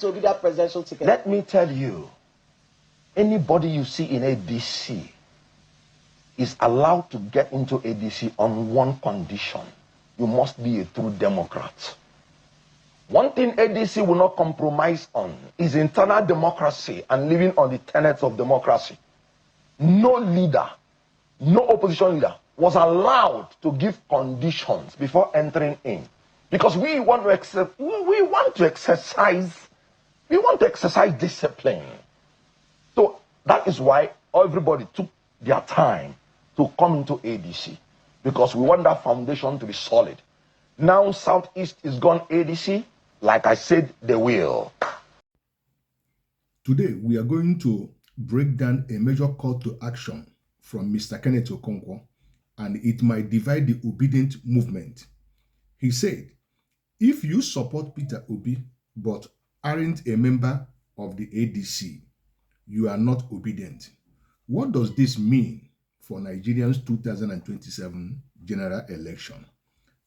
to be that presidential ticket. Let me tell you, anybody you see in ADC is allowed to get into ADC on one condition. You must be a true Democrat. One thing ADC will not compromise on is internal democracy and living on the tenets of democracy. No leader, no opposition leader was allowed to give conditions before entering in, because we want to exercise discipline. So that is why everybody took their time to come into ADC, because we want that foundation to be solid. Now Southeast is gone ADC, like I said, they will. Today, we are going to break down a major call to action from Mr. Kenneth Okonkwo, and it might divide the Obidient movement. He said, if you support Peter Obi but aren't a member of the ADC, you are not obedient. What does this mean for Nigerians' 2027 general election?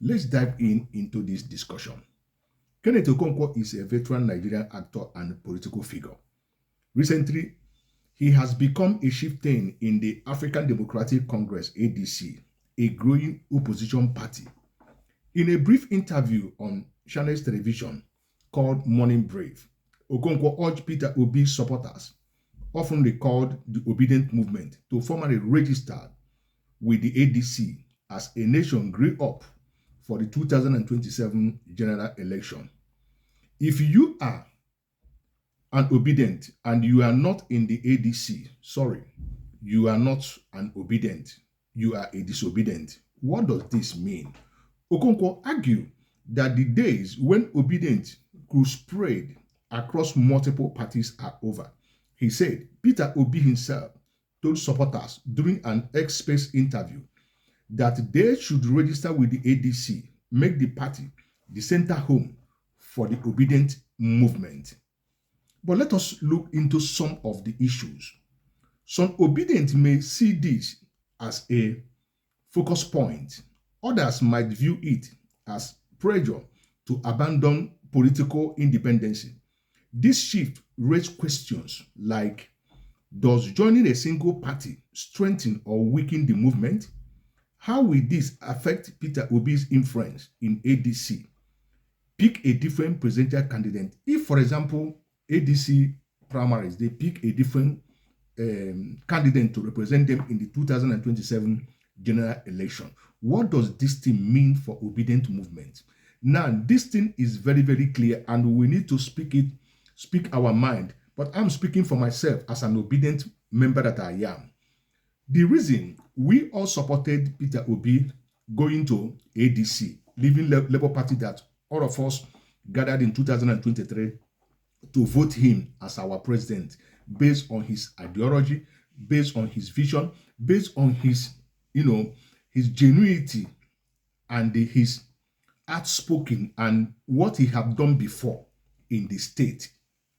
Let's dive into this discussion. Kenneth Okonkwo is a veteran Nigerian actor and political figure. Recently, he has become a chieftain in the African Democratic Congress, ADC, a growing opposition party. In a brief interview on Channels Television called Morning Brave, Okonkwo urged Peter Obi's supporters, often recalled the Obidient movement, to formally register with the ADC as a nation grew up for the 2027 general election. If you are an Obidient and you are not in the ADC, sorry, you are not an Obidient, you are a disobedient. What does this mean? Okonkwo argued that the days when Obidient could spread across multiple parties are over. He said Peter Obi himself told supporters during an X-Space interview that they should register with the ADC, make the party the center home for the Obidient movement. But let us look into some of the issues. Some Obidient may see this as a focus point. Others might view it as pressure to abandon political independence. This shift raised questions like, does joining a single party strengthen or weaken the movement? How will this affect Peter Obi's influence in ADC? Pick a different presidential candidate. If, for example, ADC primaries, they pick a different candidate to represent them in the 2027 general election, what does this thing mean for Obidient movement? Now, this thing is very, very clear, and we need to speak our mind. But I'm speaking for myself as an Obidient member that I am. The reason we all supported Peter Obi going to ADC, leaving Labour Party, that all of us gathered in 2023 to vote him as our president, based on his ideology, based on his vision, based on his, his genuinity and his outspoken and what he have done before in the state,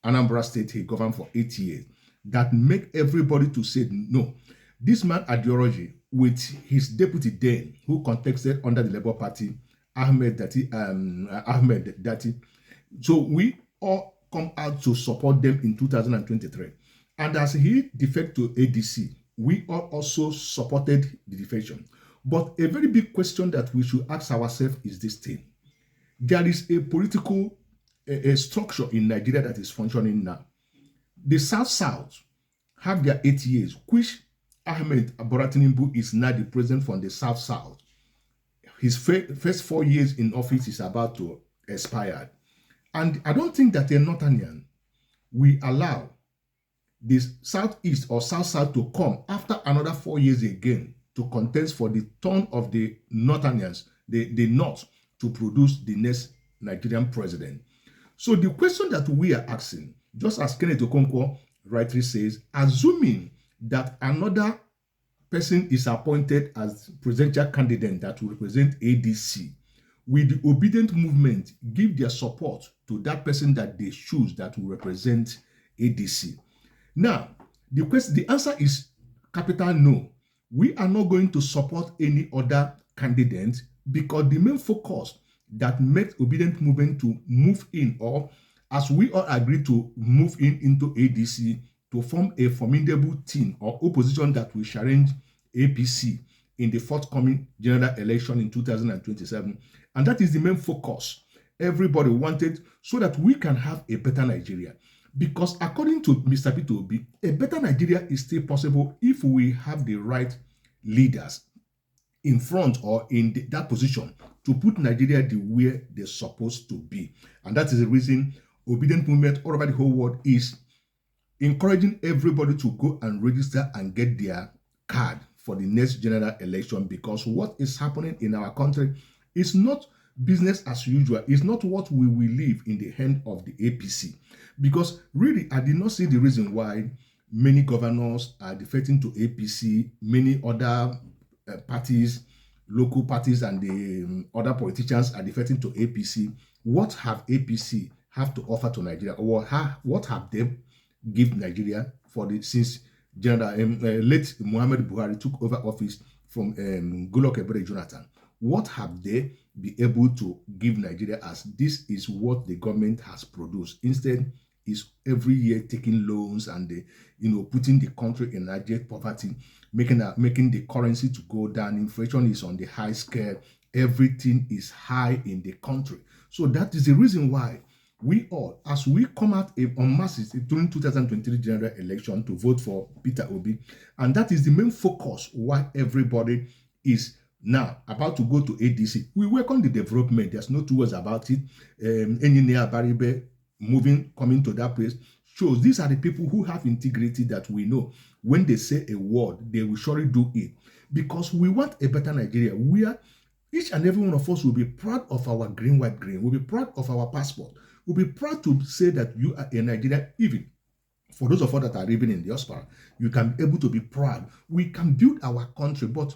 Anambra State. He governed for 8 years. That make everybody to say, no, this man ideology with his deputy then, who contested under the Labour Party, Ahmed Dati. So we all come out to support them in 2023. And as he defected to ADC, we all also supported the defection. But a very big question that we should ask ourselves is this thing. There is a political structure in Nigeria that is functioning now. The South have their 8 years, which Ahmed Tinubu is now the president from the South. His first 4 years in office is about to expire. And I don't think that a Northern will allow this Southeast or South to come after another 4 years again to contest for the turn of the Northerners, the North, to produce the next Nigerian president. So the question that we are asking, just as Kenneth Okonkwo rightly says, assuming that another person is appointed as presidential candidate that will represent ADC, will the Obidient movement give their support to that person that they choose that will represent ADC? Now, the answer is capital no. We are not going to support any other candidate, because the main focus that makes Obidient movement to move in or as we all agree to move into ADC to form a formidable team or opposition that will challenge APC in the forthcoming general election in 2027. And that is the main focus everybody wanted, so that we can have a better Nigeria. Because according to Mr. Peter Obi, a better Nigeria is still possible if we have the right leaders in front or in that position to put Nigeria the way they're supposed to be. And that is the reason Obidient movement all over the whole world is encouraging everybody to go and register and get their card for the next general election, because what is happening in our country is not business as usual. It's not what we will leave in the hand of the APC. Because really, I did not see the reason why many governors are defecting to APC, many other parties, local parties, and the other politicians are defecting to APC. What have APC have to offer to Nigeria, or what have they give Nigeria for the since General late Muhammad Buhari took over office from Goodluck Ebele Jonathan? What have they been able to give Nigeria, as this is what the government has produced? Instead, is every year taking loans and putting the country in abject poverty, making the currency to go down. Inflation is on the high scale. Everything is high in the country. So that is the reason why we all, as we come out en masse during 2023 general election to vote for Peter Obi, and that is the main focus why everybody is now about to go to ADC. We welcome the development. There's no two words about it. Engineer Baribe coming to that place shows these are the people who have integrity, that we know when they say a word, they will surely do it. Because we want a better Nigeria where each and every one of us will be proud of our green, white, green. We'll be proud of our passport. We'll be proud to say that you are a Nigerian. Even for those of us that are living in the diaspora, you can be able to be proud. We can build our country, but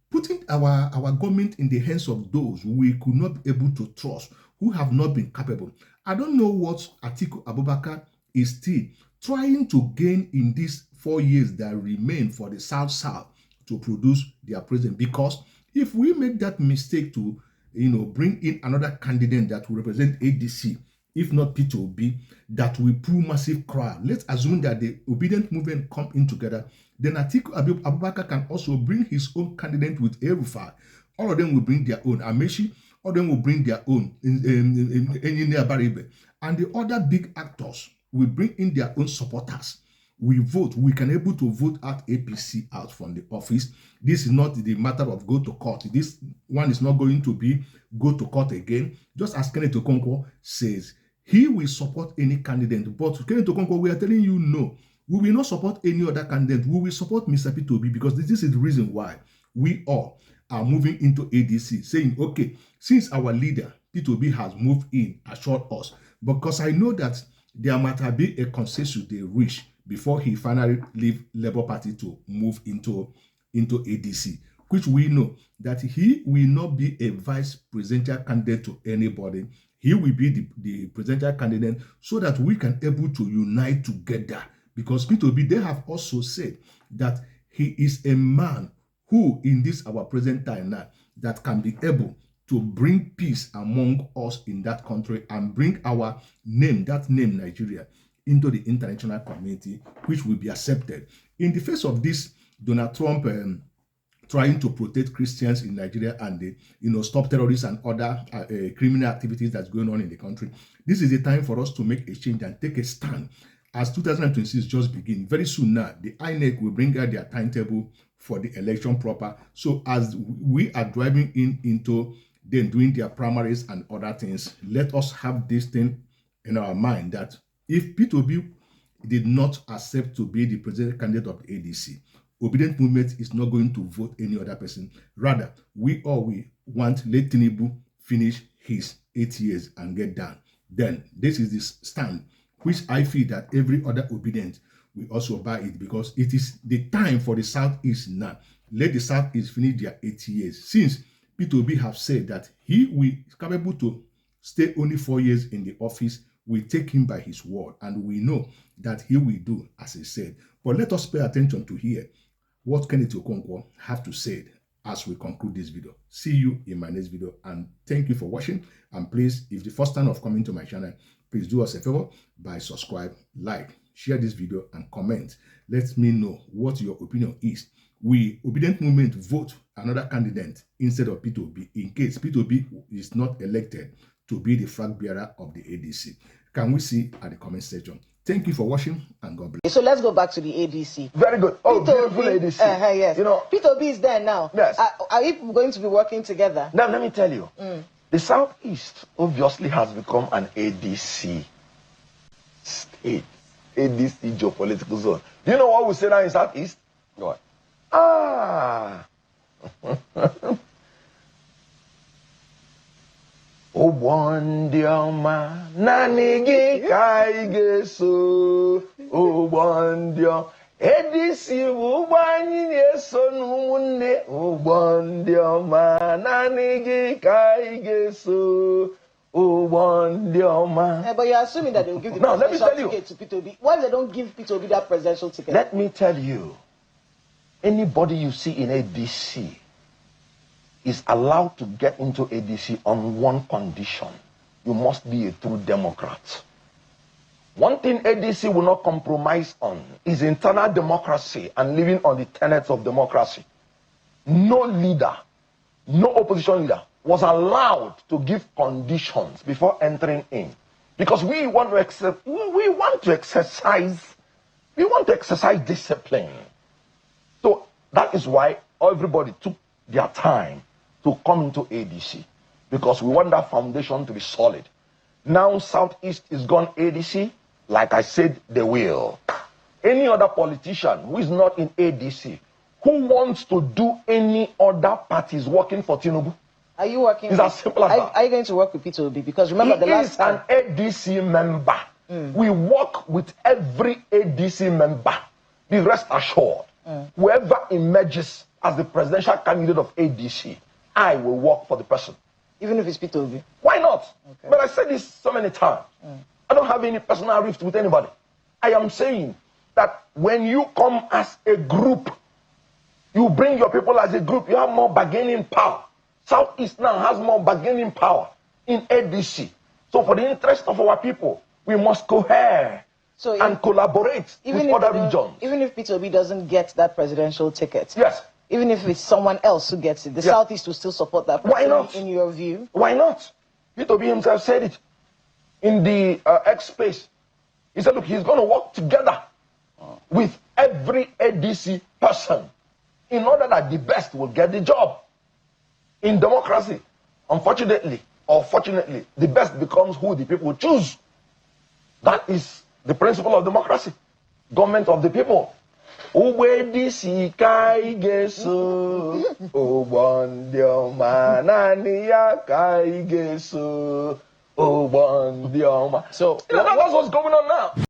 putting our government in the hands of those we could not be able to trust, who have not been capable. I don't know what Atiku Abubakar is still trying to gain in these 4 years that remain for the South to produce their president. Because if we make that mistake to bring in another candidate that will represent ADC, if not Peter Obi, that will pull massive crowd. Let's assume that the Obidient movement come in together. Then Atiku Abubakar can also bring his own candidate with Erufai. All of them will bring their own. Amechi, all of them will bring their own. Engineer Baribe. And the other big actors will bring in their own supporters. We vote. We can able to vote out APC out from the office. This is not the matter of go to court. This one is not going to be go to court again. Just as Kenneth Okonkwo says, he will support any candidate. But Kenneth Okonkwo, we are telling you no. We will not support any other candidate. We will support Mr. Peter Obi, because this is the reason why we all are moving into ADC, saying, okay, since our leader, Peter Obi, has moved in, assured us, because I know that there might have been a consensus they reach before he finally leave Labour Party to move into ADC, which we know that he will not be a vice presidential candidate to anybody. He will be the presidential candidate, so that we can able to unite together. Because Peter Obi, they have also said that he is a man who, in this our present time now, that can be able to bring peace among us in that country and bring our name, that name Nigeria, into the international community, which will be accepted. In the face of this, Donald Trump trying to protect Christians in Nigeria and stop terrorists and other criminal activities that's going on in the country, this is the time for us to make a change and take a stand. As 2026 just begin, very soon now, the INEC will bring out their timetable for the election proper. So as we are driving into them doing their primaries and other things, let us have this thing in our mind that if Peter Obi did not accept to be the president candidate of the ADC, Obidient movement is not going to vote any other person. Rather, we want let Tinubu finish his 8 years and get done. Then this is the stand which I feel that every other Obidient will also buy it, because it is the time for the Southeast now. Let the Southeast finish their 8 years. Since Peter Obi have said that he will be capable to stay only 4 years in the office, we take him by his word, and we know that he will do as he said. But let us pay attention to hear what Kenneth Okonkwo have to say as we conclude this video. See you in my next video, and thank you for watching. And please, if the first time of coming to my channel, Please do us a favor by subscribe, like, share this video, and comment. Let me know what your opinion is. We, Obidient Movement, vote another candidate instead of Peter Obi in case Peter Obi is not elected to be the flag bearer of the ADC. Can we see at the comment section? Thank you for watching, and God bless. So let's go back to the ADC. Very good. Oh, Peter beautiful Obi, ADC. Yes. You know, Peter Obi is there now. Yes. Are we going to be working together? Now, let me tell you. The Southeast obviously has become an ADC state. ADC geopolitical zone. Do you know what we say now in Southeast? What? Obondioma nanigi kaigeso Obondioma ADC ubani yeso numunne Obondioma nanigi kaigeso Obondioma. But you're assuming that they will give the presidential ticket to Peter Obi. Why they don't give Peter Obi that presidential ticket? Let me tell you, anybody you see in ADC is allowed to get into ADC on one condition. You must be a true Democrat. One thing ADC will not compromise on is internal democracy and living on the tenets of democracy. No leader, no opposition leader was allowed to give conditions before entering in. Because we want to exercise discipline. So that is why everybody took their time to come into ADC, because we want that foundation to be solid. Now Southeast is gone ADC, like I said, they will. Any other politician who is not in ADC, who wants to do any other parties working for Tinubu, are you working? It's as simple as that. Are you going to work with Peter Obi? Because remember the last time. He is an ADC member. We work with every ADC member. Be rest assured. Whoever emerges as the presidential candidate of ADC, I will work for the person. Even if it's Peter Obi? Why not? Okay. But I said this so many times. I don't have any personal rift with anybody. I am saying that when you come as a group, you bring your people as a group, you have more bargaining power. Southeast now has more bargaining power in ADC. So for the interest of our people, we must cohere and collaborate with other regions. Even if Peter Obi doesn't get that presidential ticket, yes. Even if it's someone else who gets it, the Southeast will still support that person. Why not? In your view? Why not? Peter Obi himself said it in the X space. He said, look, he's going to work together with every ADC person in order that the best will get the job. In democracy, unfortunately or fortunately, the best becomes who the people choose. That is the principle of democracy. Government of the people. ADC kaigeso Obondioma naniya kaigeso Obondioma. So that's what's going on now.